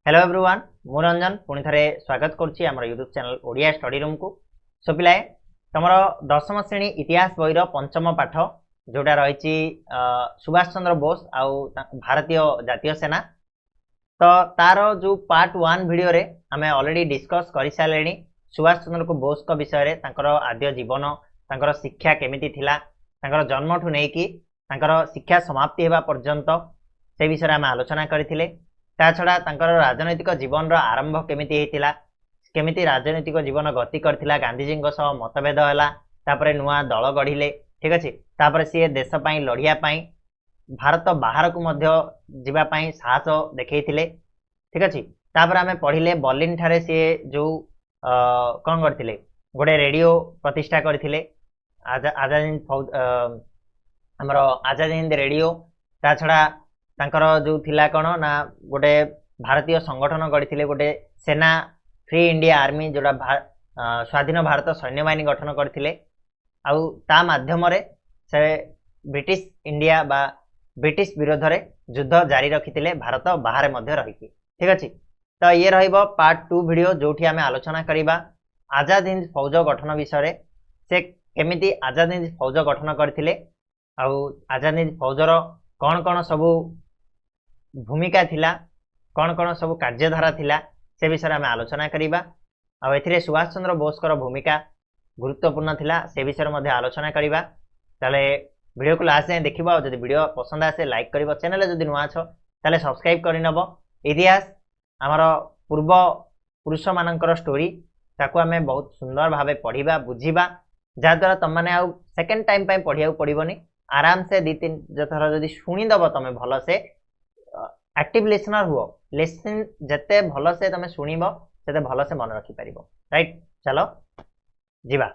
Hello everyone मु रंजन पुणी थे स्वागत करुच्ची आम YouTube channel Odia study room को। सो पिलाए तुम दशम श्रेणी इतिहास बहीर पंचम पाठ जोटा रही सुभाष चंद्र बोस आउ भारतीय जातीय सेना। तो तार जो पार्ट 1 वीडियो रे आम ऑलरेडी डिस्कस कर सारे सुभाष चंद्र बोस को विषय रे आद्य जीवन तांकर शिक्षा केमिति थिला तांकर जन्म ठू नेकी तांकर शिक्षा समाप्ति हेबा पर्यंत से विषय आम आलोचना करथिले। ता छड़ा तांकर राजनैतिक जीवन रो आरंभ केमिति हेतिला केमिति राजनैतिक जीवन गति करथिला गांधीजी सह मतभेद हैला तापरे नुआ दल गढ़िले ठीक अछि तापरे सी देश पई लड़िया पई भारत बाहर को मध्य जीवा पई साहस देखैथिले ठीक अछि। तापरे आमे पढिले बर्लिन ठारे सी जो कोन करथिले गोटे रेडियो प्रतिष्ठा करथिले आजाद हिंद फौज हमर आजाद हिंद रेडियो। ता छड़ा तांकर जो थिला कोन ना गोटे भारतीय संगठन गढ़िथिले गोटे सेना फ्री इंडिया आर्मी जोड़ा स्वाधीन भारत सैन्य बाहिनी गठन करथिले आउ ता माध्यम रे से ब्रिटिश इंडिया बा ब्रिटिश विरोध रे युद्ध जारी रखिथिले भारत बाहर मध्य रहिकी ठीक अछि। तो ये रहिबो पार्ट 2 वीडियो जोठी आमे आलोचना करिबा आजाद हिंद फौज गठन विषय रे से केमिति आजाद हिंद फौज गठन करथिले आउ आजाद हिंद फौजर कौन कौन सबू भूमिका थिला कौन कौन सबू कार्यधारा थिला से विषय आम आलोचना करिबा आ एथिरे सुभाष चंद्र बोस कर भूमिका गुरुत्वपूर्ण थिला से विषय मध्ये आलोचना करिबा। ताले वीडियो को लास्ट जाए देखिबा जदि वीडियो पसंद आसे लाइक करिबो चैनल जदि नुआ छ ताले सब्सक्राइब करि नबो। इतिहास हमर पूर्व पुरुष मानकर स्टोरी ताको आमे बहुत सुंदर भाबे पढिबा बुझिबा जा द्वारा तम माने आ सेकंड टाइम पय पढिया पड़िबोनी आराम से 2-3 जथर जदि सुनी दबो तमे भलो से एक्टिव लिसनर हुओ लिसन जते भलो से तमे सुनिबो सेते भलो से मन रखि परिबो राइट। चलो जीवा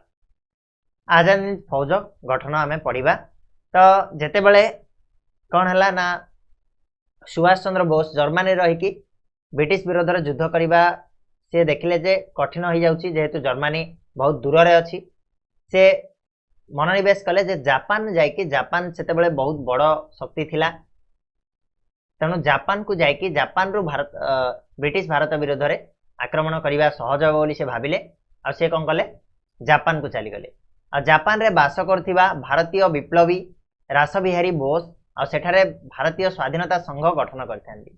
आजाद हिंद फौज गठन आमे पढिबा। तो जेते बेले कोन हला ना सुभाष चंद्र बोस जर्मनी रही कि ब्रिटिश विरोध रे युद्ध करिबा से देखिले जे कठिन हो जाउची जेहेतु जर्मनी बहुत दूर रे अछि से मनोनिवेश कले जे जापान जाइकी जापान सेते बेले बहुत बड़ शक्ति थिला तेणु जापान को जाइकी जापान रु भारत ब्रिटिश भारत विरोध रे आक्रमण करिबा सहज हो बोली से भाबिले आ से कोन कले जापान को चली गले आ जापान रे बास करथिबा भारतीय विप्लवी रासबिहारी बोस आ सेठारे भारतीय स्वाधीनता संघ गठन करथांदी।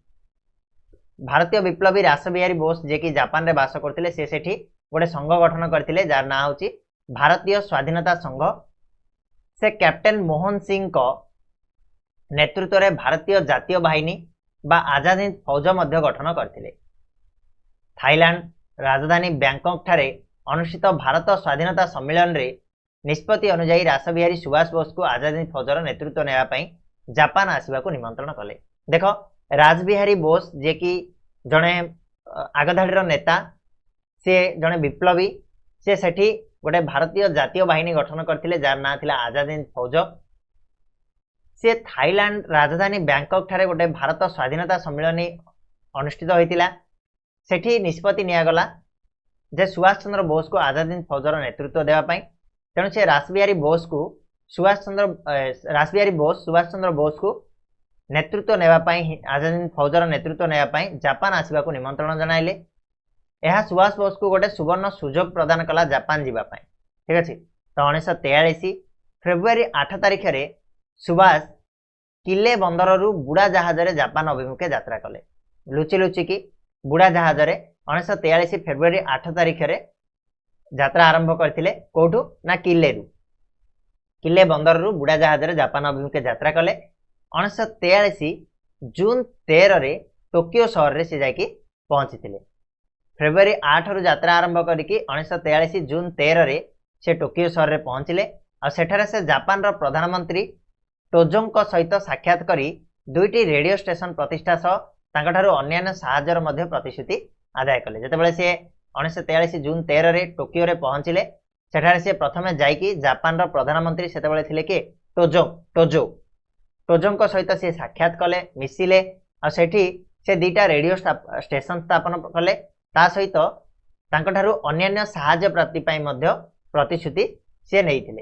भारतीय विप्लवी रासबिहारी बोस जे कि जापान रे बास करथिले से सेठी गोटे संघ गठन करथिले जार ना होची भारतीय स्वाधीनता संघ। से कैप्टेन मोहन सिंह को नेतृत्व रे भारतीय जातीय बाहिनी बा आजाद हिंद फौज मध्य गठन करथिले। थाईलैंड राजधानी बैंकॉक ठारे अनुष्ठित भारत स्वाधीनता सम्मेलन रे निष्पत्ति अनुसार रासबिहारी सुभाष बोस को आजाद हिंद फौजर नेतृत्व नेवा पई जापान आसीबा को निमंत्रण कले। देखो रासबिहारी बोस जे कि जणे आगधाडीर नेता से जणे विप्लवी से सेठी गोटे भारतीय जातीय बाहिनी गठन करथिले जार ना थिला आजाद हिंद फौज। से थाईलैंड राजधानी बैंकॉक ठारे गोटे भारत स्वाधीनता सम्मेलन अनुष्ठित होइतिला सेठी निष्पत्ति नियागला जे सुभाष चंद्र बोस को आजाद हिंद फौजर नेतृत्व देवा पई तेणु से रासबिहारी बोस सुभाष चंद्र बोस को नेतृत्व नेवा पई आजाद हिंद फौजर नेतृत्व नेवा पई जापान आसीबा को निमंत्रण जणाइले। यह सुभाष बोस को गोटे सुवर्ण सुजोग प्रदान कला जापान जीवा पई ठीक अछि। तो 1943 फेब्रुआरी 8 तारिख रे सुभाष किले बंदर रु बुड़ा जहाज रे जापान अभिमुखे यात्रा कले लुचि लुचि की बुड़ा जहाज रे 1943 फेब्रुआरी 8 तारिख रे यात्रा आरंभ करथिले कोठु ना किले बंदर रु बुड़ा जहाज रे जापान अभिमुखे यात्रा कले। 1943 जून 13 रे टोकियो शहर रे से जाकी पहुंचीथिले। फेब्रुआरी 8 रु यात्रा आरंभ करिकी 1943 जून 13 रे से टोकियो शहर रे पहुंचिले आ सेठारे से जापान रो प्रधानमंत्री टोजोंग को सहित साक्षात करी 2टी रेडियो स्टेशन प्रतिष्ठा सह तांकठारु अन्यान्य साहाय्यर मध्य प्रतिश्रुति आदाय कले। जेतेबेले से 1943 जून 13 रे टोकियो रे पहुंचिले सेठारे से प्रथमे जाइकी जापान रो प्रधानमंत्री सेतेबेले थिले कि टोजोंग को सहित से साक्षात कले मिसिले आ सेठी से 2टा रेडियो स्टेशन स्थापन कले ता सहित तांकठारु अन्यान्य साहाय्य प्राप्ति पई मध्य प्रतिश्रुति से नैथिले।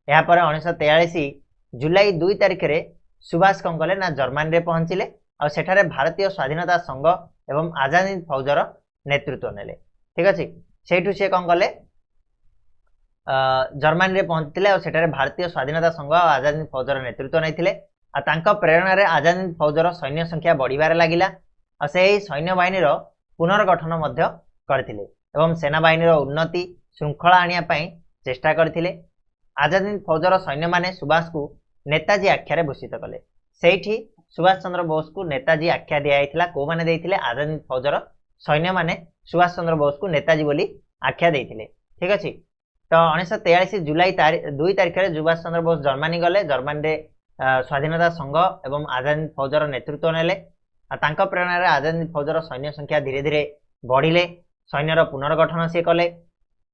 या पर 1943 जुलाई 2 तारिख रे सुभाष कौन कले ना जर्मनी रे पहुंचिले और सेठारे भारतीय स्वाधीनता संघ एवं आजाद हिंद फौजर नेतृत्व नेले ठीक अच्छे से सी कौन कले जर्मनी रे पहुंचते और सेठारे भारतीय स्वाधीनता संघ और आजाद हिंद फौजर नेतृत्व नहीं प्रेरणा रे आजाद हिंद फौजर सैन्य संख्या बढ़िबार लागिला और से सैन्य बाहिनी पुनर्गठन करथिले एवं सेना बाहिनी उन्नति श्रृंखला आनिया पई चेष्टा करथिले। आजाद हिंद फौजर सैन्य माने सुभाष को नेताजी आख्या भूषित कले सेठी सुभाष चंद्र बोस को नेताजी आख्या दिया को माने देइथिले आजाद हिंद फौजर सैन्य माने सुभाष चंद्र बोस को नेताजी बोली आख्या देइथिले ठीक अच्छे। तो 1943 जुलाई 2 तारिख में सुभाष चंद्र बोस जर्मनी गले जर्मनी रे स्वाधीनता संघ एवं आजाद हिंद फौजर नेतृत्व नेले तांका प्रेरणा रे आजाद हिंद फौजर सैन्य संख्या धीरे धीरे बढ़िले सैन्यर पुनर्गठन सी कले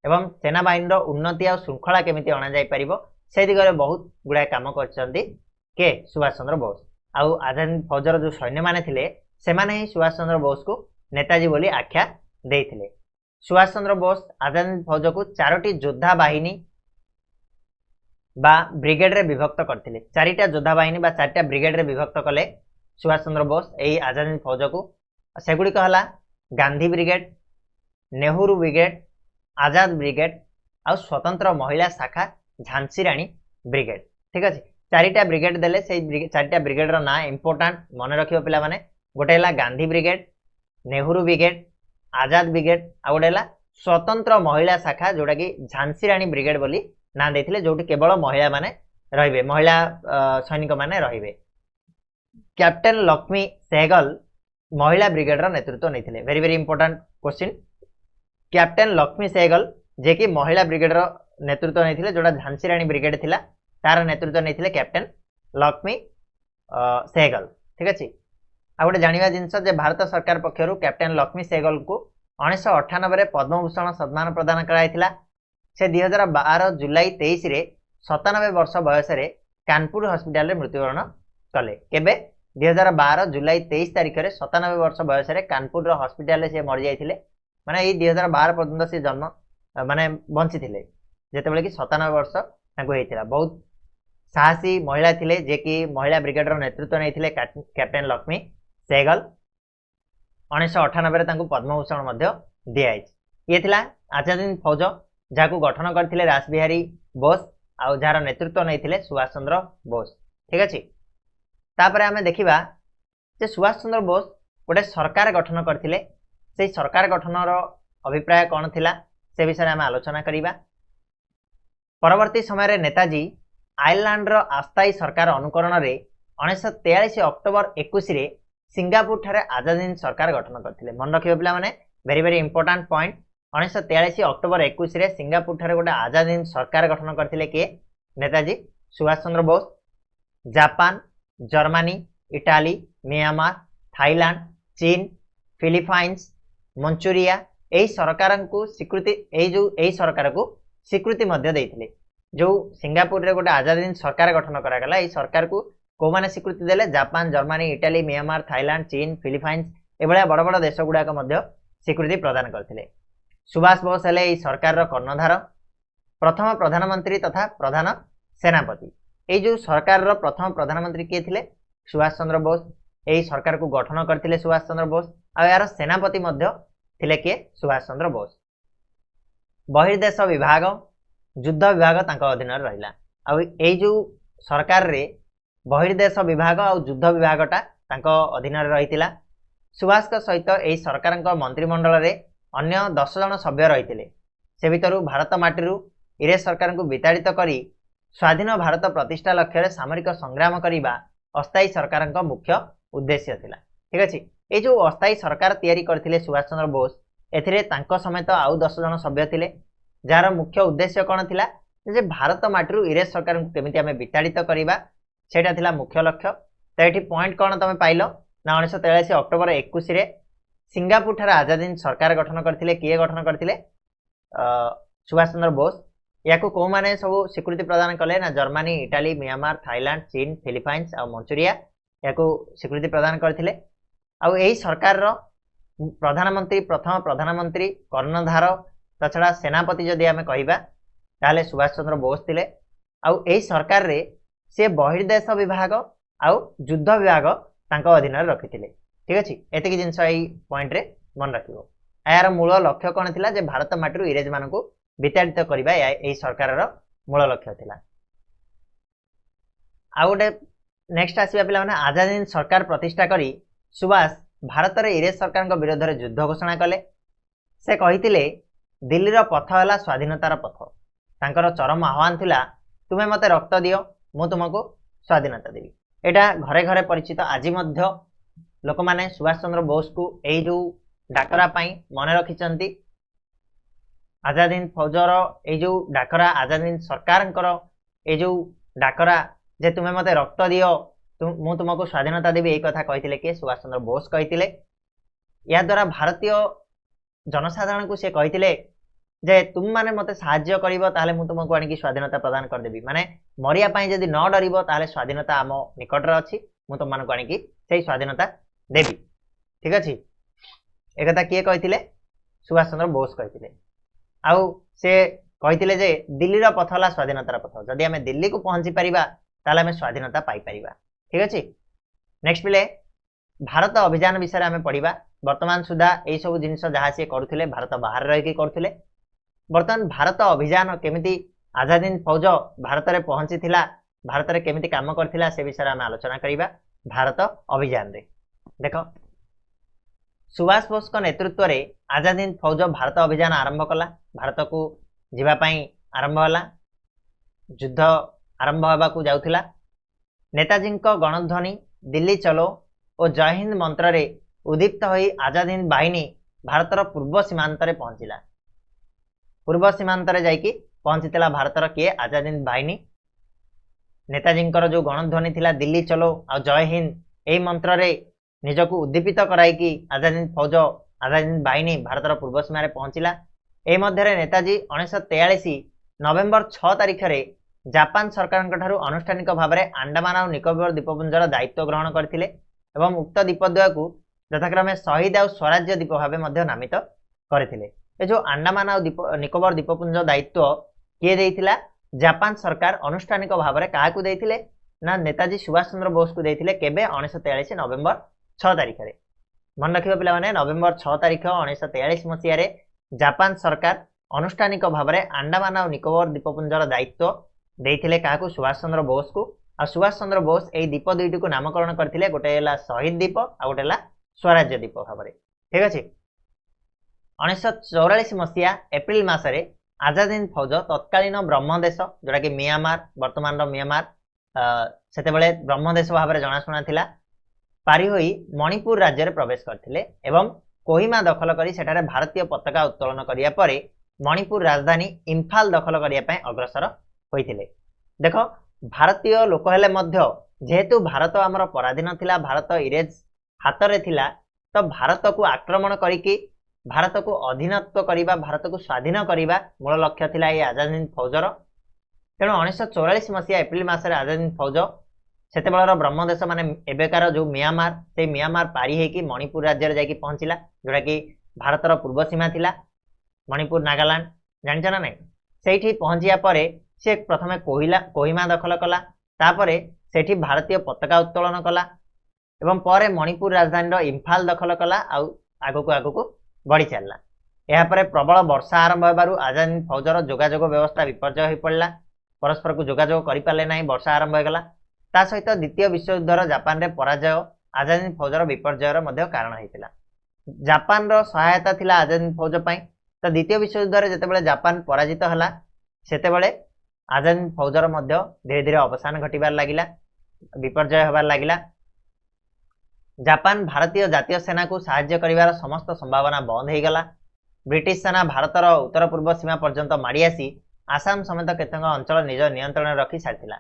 एवं सेना बाहिनी उन्नति और श्रृंखला केमिति अणा जाई परिबो से दिगरे बहुत गुडा काम करछन्ती के सुभाष चंद्र बोस आउ आजाद हिंद फौजर जो सैन्य माने थिले से माने ही सुभाष चंद्र बोस को नेताजी बोली आख्या देइथिले। सुभाष चंद्र बोस आजाद हिंद फौज को 4टी योद्धा बाहिनी बा ब्रिगेड रे विभक्त करथिले 4टा योद्धा बाहिनी बा 4टा ब्रिगेड रे विभक्त कले सुभाष चंद्र बोस एई आजाद हिंद फौज को सेगुडी कहला गांधी ब्रिगेड नेहरू ब्रिगेड आजाद ब्रिगेड आ स्वतंत्र महिला शाखा झांसी राणी ब्रिगेड ठीक अच्छे 4टा ब्रिगेड देले से 4टा ब्रिगेड रो ना इंपोर्टेंट मन रखियो पिला माने गोटे हला गांधी ब्रिगेड नेहरू ब्रिगेड आजाद ब्रिगेड आ गोटे हला स्वतंत्र महिला शाखा जोटा कि झांसी राणी ब्रिगेड बोली ना देथिले जोटी केवल महिला माने रहिबे महिला सैनिक माने रहिबे। कैप्टन लक्ष्मी सहगल महिला ब्रिगेड रो नेतृत्व नैथिले very very important question captain Lakshmi Sahgal जे कि महिला ब्रिगेड रो नेतृत्व नैथिले जोटा झांसी राणी ब्रिगेड थिला तार नेतृत्व नैथिले कैप्टन लक्ष्मी सहगल ठीक अच्छे। आ गोटे जानिबा जिनस जे भारत सरकार पक्षरु कैप्टन लक्ष्मी सहगल को 1998 पद्मभूषण सम्मान प्रदान कराइथिला से 2012 जुलाई 23 रे 97 वर्ष बयस रे कानपुर हॉस्पिटल रे मृत्युवरण कले केबे 2012 जुलाई 23 तारिख रे 97 वर्ष बयस रे कानपुर रो हॉस्पिटल रे से मर जाइथिले माने ई 2012 पर्यंत से जन्म माने बंची थिले जेतेबेले कि 97 वर्ष तांको हेतिला बहुत साहसी महिला थिले जे कि महिला ब्रिगेड रो नेतृत्व नैथिले कैप्टन लक्ष्मी सहगल 1998 तांको पद्मभूषण मध्य दिया ये थिला आजाद हिंद फौज जाको गठन करथिले रासबिहारी बोस आ जार नेतृत्व नैथिले सुभाष चंद्र बोस ठीक अछि। तापरे हमें देखिबा जे सुभाष चंद्र बोस गोटे सरकार गठन करथिले से सरकार गठनर अभिप्राय कौन थिला से विषय में आलोचना करिबा। परवर्ती समय नेताजी आयरलैंड रो अस्थायी सरकार अनुकरण रे 1943 अक्टोबर 21 रे सिंगापुर ठारे आजाद हिंद सरकार गठन करथिले मन रखियो पिला माने very very important point 1943 October 21 रे सिंगापुर ठारे गोटे आजाद हिंद सरकार गठन करथिले के Netaji Subhash Chandra Bose. Japan Germany Italy Myanmar Thailand चीन फिलीपाइंस मंचूरिया यही सरकार को स्वीकृति यही सरकार को स्वीकृति मध्य देइथिले जो सिंगापुर रे गोटे आजाद हिंद सरकार गठन करागला यही सरकार को माने स्वीकृति देले Japan Germany Italy Myanmar Thailand चीन फिलीपाइंस एभलिया बड़ बड़ देश गुड़ाक मध्य स्वीकृति प्रदान करथिले। सुभाष बोस हेले यही सरकार रो कर्णधार प्रथम प्रधानमंत्री तथा प्रधान सेनापति यही जो सरकार रो प्रथम प्रधानमंत्री किए थिले सुभाष चंद्र बोस यही सरकार को गठन करथिले सुभाष चंद्र बोस आ यार सेनापति मध्य थिले के सुभाष चंद्र बोस। बहिर्देश विभाग युद्ध विभाग तांको अधीन रहिला आ एई जो सरकार रे बहिर्देश विभाग और युद्ध विभागटा तांको अधीन रहितिला। सुभाष का सहित एई सरकारक मंत्रिमंडल रे अन्य 10 जन सभ्य रहितिले से भितरु भारत माटीरु इंग्रेज सरकार को विताड़ित करी स्वाधीन भारत प्रतिष्ठा लक्ष्य रे सामरिक संग्राम करिबा अस्थायी सरकारक मुख्य उद्देश्य थिला ठीक अछि। ए जो अस्थायी सरकार तैयारी करथिले सुभाष चंद्र बोस एथिरे तांको समेत आउ 10 जन सभ्य थिले जार मुख्य उद्देश्य कौन थिला जे भारत माटीरु इंग्रेज सरकार को केमिति आमे विताड़ित करिबा सेटा थिला मुख्य लक्ष्य। तो एठी पॉइंट कौन तमे पाइलो ना 1943 अक्टोबर 21 रे सिंगापुर ठारे आजाद हिंद सरकार गठन करथिले किए गठन करथिले सुभाष चंद्र बोस याको को माने सब स्वीकृति प्रदान कले ना जर्मनी इटाली म्यांमार थाईलैंड चीन फिलीपाइंस और मंचूरिया याको स्वीकृति प्रदान करथिले। आ एही सरकार रो प्रधानमंत्री प्रथम प्रधानमंत्री कर्णधार तछड़ा सेनापति जदि आमे कहिबा ताले सुभाष चंद्र बोस थिले। आ एही सरकार रे से बहिर्देश विभाग आउ युद्ध विभाग तांको अधीन रखिथिले ठीक अच्छे एतिक जिनस पॉइंट रे मन रखिबो यार मूल लक्ष्य कौन थिला जे भारत माटी इंग्रेज मानक विताड़ित करबा यही सरकार मूल लक्ष्य थिला। आ गोटे नेक्स्ट आसीबा पिला माने आजाद हिंद सरकार प्रतिष्ठा करी सुभाष भारत रे इंग्रेज सरकार विरोध में युद्ध घोषणा कले। से कहिथिले दिल्ली रो पथ हला स्वाधीनतार पथ। तांकर चरम आह्वान थिला तुमे मते रक्त दियो मु तुमको स्वाधीनता देवी। एटा घरे घरे परिचित। आज मध्य लोक माने सुभाष चंद्र बोस को एई जो डाकरा पाई मन रखिचंती। आजाद हिंद फौजर ए जो डाकरा आजाद हिंद सरकार ए जो डाकरा जे तुमे मते रक्त दियो मु तुमको स्वाधीनता देवी यही कथा कही कि सुभाष चंद्र बोस कही। या द्वारा भारतीय जनसाधारण को से कही जे तुम माने मते साहाय्य करिवो ताले मु तुमको आनिकी स्वाधीनता प्रदान कर देबी। माने मरिया पाई जदि न डरिवो ताले स्वाधीनता आम निकट रे अछि मु तुम मानको आनिकी सेही स्वाधीनता देबी। ठीक अछि एक कथा किए कहिथिले सुभाष चंद्र बोस कहिथिले। आउ से कहिथिले जे दिल्ली रो पथ हला स्वाधीनतार पथ। जदि आमे दिल्ली को पहुंची परिबा ताले आमे स्वाधीनता पाई परिबा। ठीक अछि नेक्स्ट पिले भारत अभियान विषय आमे पढिबा। वर्तमान सुधा एई सब जिनिस जहा से करूथिले भारत बाहर रहि के करूथिले। वर्तमान भारत अभियान केमिति आजाद हिंद फौज भारत रे पहुंची थिला भारत रे केमिति काम करथिला से विषय आमे आलोचना करिबा। भारत अभियान रे देखो सुभाष बोस को नेतृत्व रे आजाद हिंद फौज भारत अभियान आरंभ कला। भारत को जीवा पई आरंभ होला। युद्ध आरंभ होबा को जाउथिला। नेताजी को गणध्वनि दिल्ली चलो और जय हिंद मंत्र रे उदीप्त होई आजाद हिंद बाहिनी भारतर पूर्व सीमांत रे पहुंचिला। पूर्व सीमांत रे जाइकी पहुंचीला भारतर किए आजाद हिंद बाहिनी। नेताजी जो गणध्वनि थिला दिल्ली चलो और जय हिंद यही मंत्र रे निजको उद्दीपित कराइकी आजाद हिंद फौज आजाद हिंद बाहिनी भारतर पूर्व सीमा रे पहुंचिला। ए मध्यरे नेताजी 1943 नवेम्बर 6 तारिख रे जापान सरकार अनुष्ठानिक भाव में अंडमान और निकोबर द्वीपपुंजर दायित्व ग्रहण करथिले एवं उक्त द्वीपद्वय को यथाक्रमे शहीद और स्वराज्य द्वीप भाव नामित करथिले। ए जो अंडमान और निकोबर द्वीपपुंज दायित्व किए देइथिला जापान सरकार अनुष्ठानिक भाव में क्या देइथिले ना नेताजी सुभाष चंद्र बोस को देइथिले। केबे 1943 नवेम्बर 6 तारिख रे मन रखिबा पिला माने नवेम्बर 6 तारिख 1943 मसिया रे जापान सरकार अनुष्ठानिक भाव में अंडमान और निकोबर द्वीपपुंजर दायित्व देइथिले काकू सुभाष चंद्र बोस को। आ सुभाष चंद्र बोस एई द्वीप दुईटी को नामकरण करथिले। गोटे हला शहीद द्वीप आ गोटे हला स्वराज्य द्वीप भाव में। ठीक अछि 1944 मसिया एप्रिल मासरे आजाद हिंद फौज तत्कालीन ब्रह्मदेश जोटा कि म्यांमार वर्तमान म्यांमार सेते बेले ब्रह्मदेश भाव में जनाशुना थिला पारी होई मणिपुर राज्य रे प्रवेश करथिले एवं कोहिमा दखल करी सेठारे भारतीय पताका उत्तोलन करिया परे मणिपुर राजधानी इम्फाल दखल करिया पय अग्रसर होइथिले। देखो भारतीय लोक हेले मध्य जेहेतु भारत आमर पराधीन थिला भारत इंग्रेज हाथ रे थिला तो भारत को आक्रमण करिकी भारत को अधीनत्व करिबा भारत को स्वाधीन करिबा मूल लक्ष्य थिला ये आजाद हिंद फौजर। तेणु 1944 मसीहा एप्रिल मासरे आजाद हिंद फौज सेते बेलर ब्रह्मदेश माने एबेकार जो म्यांमार से म्यांमार पारी हेकी मणिपुर राज्य रे जाकी पहुंचिला जोटा कि भारतर पूर्व सीमा थिला मणिपुर नागालैंड जानछ ना नै। सेठी पहुंचिया परे से प्रथमे कोहिमा दखल कला तापरे सेठी भारतीय पताका उत्तोलन कला एवं परे मणिपुर राजधानी इम्फाल दखल कला आगको बढ़ी चलला। यापर प्रबल वर्षा आरंभ होबारु आजाद हिंद फौजर जोगाजोग व्यवस्था विपर्जय हो पड़ला। परस्पर को जोगाजोग करि पाले नाही वर्षा आरंभ होगला। ता सहित द्वितीय विश्वयुद्धर जापान रे पराजय आजाद हिंद फौजर विपर्जयर मध्य कारण होइतिला। जापान रो सहायता थिला आजाद हिंद फौज पई। तो द्वितीय विश्वयुद्धर जेतेबेले जापान पराजित हला सेतेबेले आजाद हिंद फौजर मध्य धीरे धीरे अवसान घटिबार लागिला विपर्जय होबार लागिला। जापान भारतीय जातीय सेना को साहाय्य करिवार समस्त संभावना बंद हो गला। ब्रिटिश सेना भारतर उत्तर पूर्व सीमा पर्यंत माड़ी आसी आसाम समेत केतेक अंचल निज नियंत्रण रखी सारिथिला।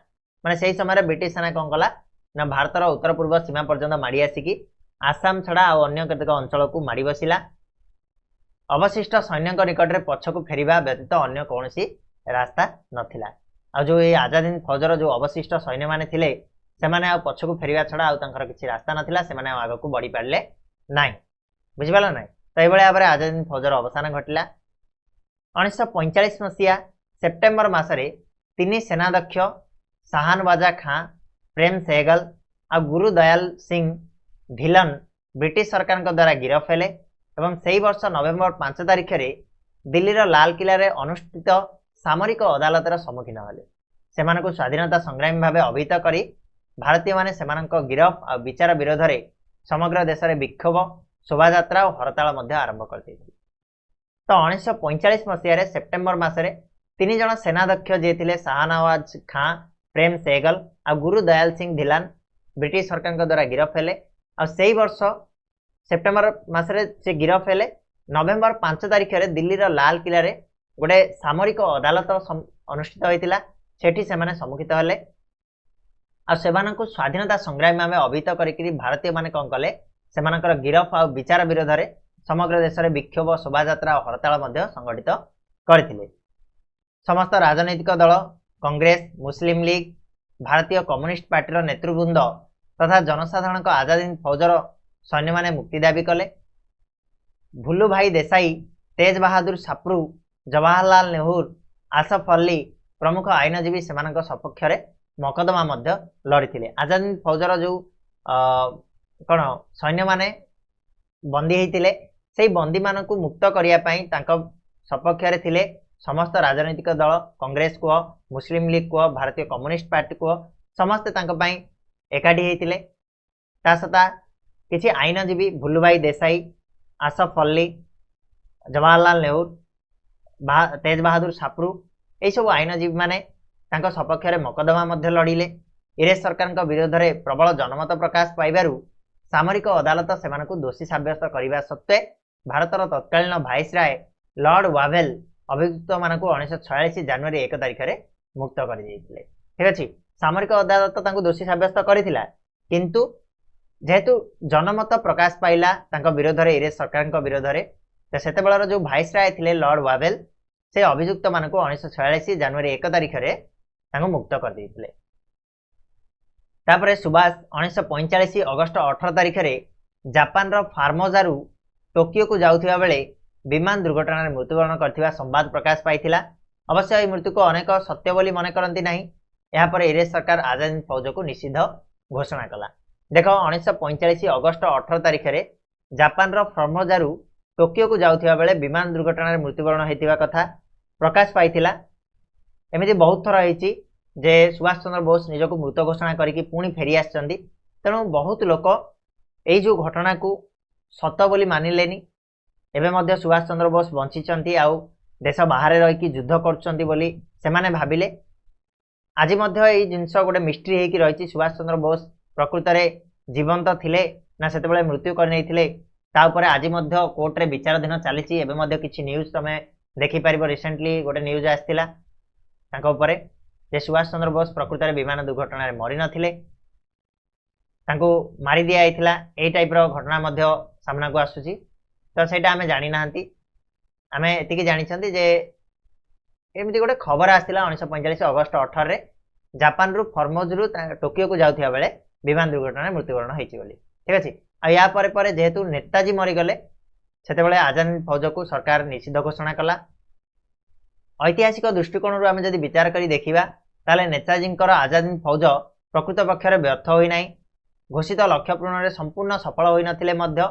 माने सेही समय ब्रिटिश सेना कौन कला ना भारतर उत्तर पूर्व सीमा पर्यंत माड़ी आसिकी आसाम छड़ा आ अन्य केतेक अंचल को माड़ी बसिला। अवशिष्ट सैन्य निकट में पछकू फेरिबा व्यतीत अन्य कौनसी रास्ता नथिला। आ जो ये आजाद हिंद फौजर जो अवशिष्ट सैन्य माने थिले सेमाने आ पछकू फेरिबा छड़ा आ तांकर किछि रास्ता नथिला। सेमाने आगकू बढ़ी पारले नाही बुझिबाला नाही। तो एबळे आबरे आजाद हिंद फौजर अवसान घटिला। 1945 मसिया सेप्टेम्बर मासरे तीन सेनाध्यक्ष शाहनवाजा खां प्रेम सहगल आ गुरु दयाल सिंह ढिलन ब्रिटिश सरकार द्वारा गिरफ हेले एवं सेही वर्ष नवेम्बर 5 तारिख रे दिल्लीर लाल किला रे अनुष्ठित सामरिक अदालतर सम्मुखीन हेले। सेमानकु स्वाधीनता संग्रामी भाव अभिहित करी भारतीय माने सेमानक गिरफ आ विचार विरोध रे समग्र देश में विक्षोभ शोभायात्रा और हड़ताल आरंभ कर तो 1945 मसीह सेप्टेम्बर मसरे 3 जन सेनाध्यक्ष जे थिले शाहनवाज खां, प्रेम सेगल आ गुरु दयाल सिंह धिलान ब्रिटिश सरकार द्वारा गिरफ हेले। आ सेही वर्ष सेप्टेम्बर मसरे से गिरफ हेले। नवेम्बर 5 तारिख रे दिल्लीर लाल किला रे गोटे सामरिक अदालत अनुष्ठित होइतिला। सेठी सेमाने सम्मुखित हेले आ सेमानकु स्वाधीनता संग्रामी भाव अभिहित करिकरी भारतीय माने कौन कले सेमानकर गिरफ आ विचार विरोध रे समग्र देश में विक्षोभ शोभायात्रा और हड़ताल संगठित करथिले। समस्त राजनैतिक दल कांग्रेस, मुस्लिम लीग, भारतीय कम्युनिस्ट पार्टी नेतृवृंद तथा जनसाधारण आजाद हिंद फौजर सैन्य माने मुक्ति दाबी कले। भुल्लु भाई देसाई, तेज बहादुर साप्रू, जवाहरलाल नेहरू, आसफ अली प्रमुख आईनजीवी सेमानक सपक्ष रे मकदमा मध्य लड़िथिले। आजाद हिंद फौजर जो कौन सैन्य माने बंदी होइतिले से बंदी मानकु मुक्त करिया पई तांको सपक्ष रे थिले समस्त राजनैतिक दल, कांग्रेस को, मुस्लिम लीग को, भारतीय कम्युनिस्ट पार्टी को समस्त तांको पई एकाठी होइतिले। ता सता किछि आईनजीवी भुल्लु भाई देसाई, आसफ अली, जवाहरलाल नेहरू, तेज बहादुर साप्रू यही सब आईनजीवी माने तांको सपक्ष रे मकदमा मध्य लड़िले। इंग्रेज सरकार विरोध में प्रबल जनमत प्रकाश पाइबारु सामरिक अदालत सेमानकु दोषी साब्यस्त करने सत्वे भारतर तत्कालीन भाइसराय लॉर्ड वावेल अभियुक्त मानकु 1946 जनवरी 1 तारिख रे मुक्त कर दिए। ठीक अच्छे, सामरिक अदालत तांकु दोषी साब्यस्त करिथिला किंतु जेहेतु जनमत प्रकाश पाइला तांको विरोध रे इंग्रेज सरकार विरोध रे तो सेतेबेलर जो भाइसराय थिले लॉर्ड वावेल से अभियुक्त मानकु 1946 जनवरी 1 तारिख रे तांको मुक्त कर दिए। तापरे सुभाष 1945 अगस्ट 18 तारिख रे जापान रो फार्मोजारू टोकियो को जाउथिबा बेले विमान दुर्घटना रे मृत्युवरण करथिबा संवाद प्रकाश पाइथिला। अवश्य एही मृत्यु को अनेक सत्य बोली मन करंती नाही। या पर इंग्रेज सरकार आजाद हिंद फौज को निषिद्ध घोषणा कला। देखो 1945 अगस्ट 18 तारिख रे जापान रो फार्मोजारू टोकियो को जाउथिबा बेले विमान दुर्घटना रे मृत्युवरण हेतिबा कथा प्रकाश पाइथिला। एमिति बहुत थर होईची जे सुभाष चंद्र बोस निजको मृत घोषणा करके पुणी फेरी आसचंदी। तेणु बहुत लोक यही जो घटना को सत बोली मानिलेनी। एबे मध्य सुभाष चंद्र बोस बंचिचंती आउ देश बाहर रही युद्ध करचंती बोली सेमाने भाबिले। आज मध्य यही जिनस गोटे मिस्ट्री हेकी रही। सुभाष चंद्र बोस प्रकृत में जीवंत थिले ना सेतेबेले मृत्यु कर नैथिले ता उपरे आज मध्य कोर्ट रे विचाराधीन चली। एबे मध्य किछि न्यूज तमे देखि परिबो। रिसेंटली गोटे न्यूज आस्तिला तांको उपरे जे सुभाष चंद्र बोस प्रकृत में विमान दुर्घटना रे मरी नथिले, तांको मारी दिया आइथिला। एई टाइप रो घटना मध्य सामना को आसुची। तो सेटा हमें जानि नाहंती। हमें एतिकी जानिछंती जे एमिति गोटे खबर आस्तिला 1945 अगस्ट 18 रे जापान रु फॉर्मोज रु टोकियो को जाउथिया बेले विमान दुर्घटना रे मृत्युवरण होईची बोली। ठीक अछि। आ या परे परे जेहेतु नेताजी मरी गले सेतेबेले आजाद हिंद फौज को सरकार निषिद्ध घोषणा कला। ऐतिहासिक दृष्टिकोण आम जदि विचार करी देखिबा ताले नेताजी आजाद हिंद फौज प्रकृत पक्ष में व्यर्थ होई नाही। घोषित लक्ष्य पूरण में संपूर्ण सफल होई नथिले मध्य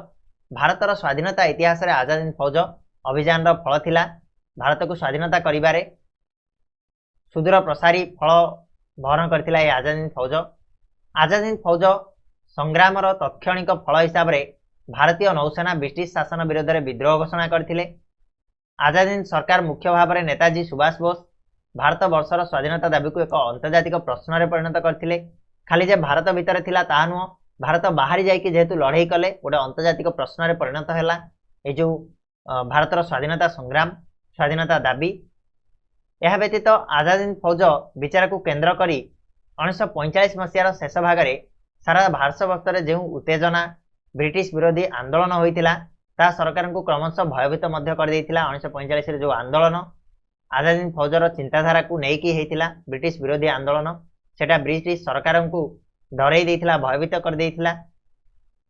भारतर स्वाधीनता इतिहास रे आजाद हिंद फौज अभियान रो फल थिला। भारत को स्वाधीनता करिबारे सुदूर प्रसारी फल वहन करथिला ए आजाद हिंद फौज। आजाद हिंद फौज संग्राम रो तत्क्षणिक फल हिसाब रे भारतीय नौसेना ब्रिटिश शासन विरोध में विद्रोह घोषणा करथिले। आजाद हिंद सरकार मुख्य भाव में नेताजी सुभाष बोस भारत वर्षर स्वाधीनता दाबी को एक अंतर्जातिक प्रश्न में परिणत करथिले। खाली जे भारत भितर थिला ता नुह, भारत बाहरी जाइए जेहेतु लड़ाई कले गोटे अंतर्जातिक प्रश्न में परिणत है। ये जो भारतर स्वाधीनता संग्राम, स्वाधीनता दाबी। यह व्यतीत आजाद हिंद फौज विचार को केन्द्र करी 1945 मसीहार शेष भाग में सारा भारत में जो उत्तेजना ब्रिटिश विरोधी आंदोलन होता ता सरकार को क्रमशः भयभीत कर देइथिला। 1945 जो आंदोलन आजाद हिंद फौजर चिंताधारा को लेकिन होता ब्रिटिश विरोधी आंदोलन सेटा ब्रिटिश सरकार को डरई देइथिला, भयभीत कर देइथिला।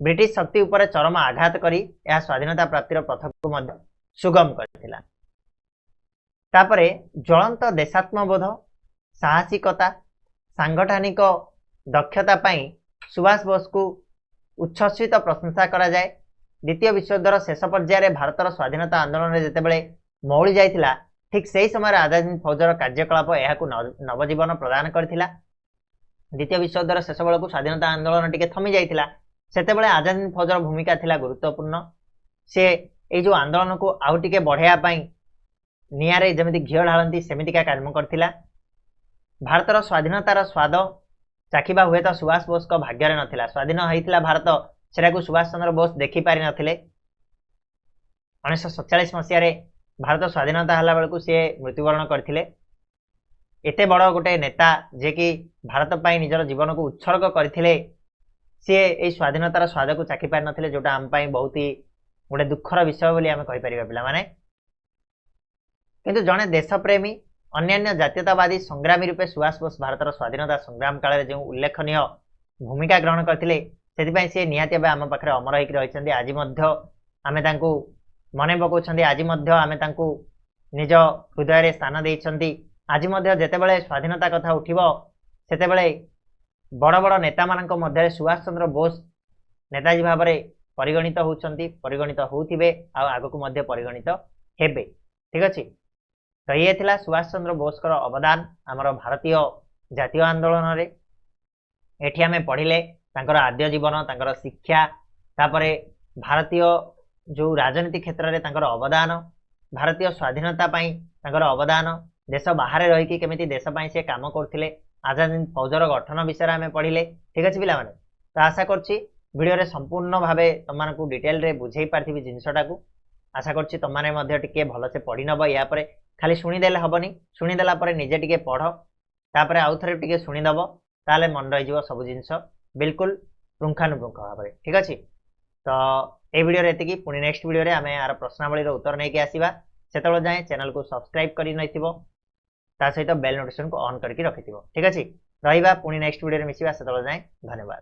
ब्रिटिश शक्ति उपर चरम आघात करी यह स्वाधीनता प्राप्तिर पथ को मध्य सुगम करथिला। तापरे ज्वलंत देशात्मबोध, साहसिकता, सांगठनिक दक्षता पाई सुभाष बोस को उच्छ्वसित प्रशंसा करा जाए। द्वितीय विश्वयुद्धर शेष पर्यायर भारतर स्वाधीनता आंदोलन में जितेबाला मौली जाइथिला ठीक से समय आजाद फौजर कार्यकलाप यह नवजीवन प्रदान करथिला। द्वितीय विश्वयुद्धर शेष बेलू स्वाधीनता आंदोलन टिके थमी जाइथिला सेतेबेले आजाद हिंद फौजर भूमिका थिला गुरुत्वपूर्ण। से ए जो आंदोलन को आउ टिके बढ़ाया पई नियारे जमिति घिओ ढालती सेमितिका काम करथिला। भारतर स्वाधीनतार स्वाद चाखिबा हुए तो सुभाष बोस को भाग्य नथिला। स्वाधीन होइथिला भारत सेटाकू सुभाष चंद्र बोस देखि पारि नथिले। 1947 मसीह भारत स्वाधीनता हला बेलू सी मृत्युवरण करथिले। एते बड़ गोटे नेता जे कि भारत पाई निजर जीवन को उत्सर्ग करथिले सी ए स्वाधीनतार स्वाद को चाखि पारि नथिले, जोटा आम पाई बहुत ही गोटे दुखर विषय बोली आमे कहि परिबा पिला माने। किंतु जने देशप्रेमी अन्यान्य जातीयतावादी संग्रामी रूपे सुभाष बोस भारतर स्वाधीनता संग्राम काल जो उल्लेखनीय भूमिका ग्रहण करथिले सेतिपई सी निहाती भाबे आम पाखरे अमर होइक रहिसंदी। आज मध्य आमे तांकू मने पकाउछंदी, आज मध्य आमे तांकू निज हृदय रे स्थान देइछंदी। आज मध्य जेतेबेले स्वाधीनता कथा उठिबो सेतेबेले बड़ बड़ नेता मानक मध्य सुभाष चंद्र बोस नेताजी भाव में परिगणित होउछंती, परिगणित होउथिबे आ आगकू मध्य परिगणित हेबे। ठीक अछि। तो ये थिला सुभाष चंद्र बोस कर अवदान आमर भारतीय जातीय आंदोलन रे। एठी आमे पढ़िले तांकर आद्य जीवन, तांकर शिक्षा, तापरे भारतीय जो राजनीति क्षेत्र रे तांकर अवदान, भारतीय स्वाधीनता पाई तांकर अवदान, देश बाहर रही केमिति देश पाई से काम करथिले, आजाद हिंद फौजर गठन विषय आमे पढ़िले। ठीक अछि पिला माने। तो आशा करछि वीडियो रे संपूर्ण भावे तमानकू डिटेल रे बुझेई पारथिबी जिंसटा को। आशा करछि तमाने मध्य टिके भल से पढ़ी नब। या परे खाली शुणी देले हबनी, शुणी देला परे निजे टिके पढ़, तापरे आउ थरे टिके शुणी दब, ताले मन रहि जिवो सब जिंस बिल्कुल पुंखानुपुंख भाबरे। ठीक अछि। तो ए वीडियो रे एतिकी। पुणी नेक्स्ट वीडियो रे आमे आर प्रश्नावली रो उत्तर नै के आसीबा। सेतबेले जाय चैनल को सब्सक्राइब करि नैथिबो, ता सहित बेल नोटिफिकेशन को ऑन करके रखिथिबो। ठीक अछि। रहिबा पुणी नेक्स्ट वीडियो रे मिसिबा। सेतबेले जाय धन्यवाद।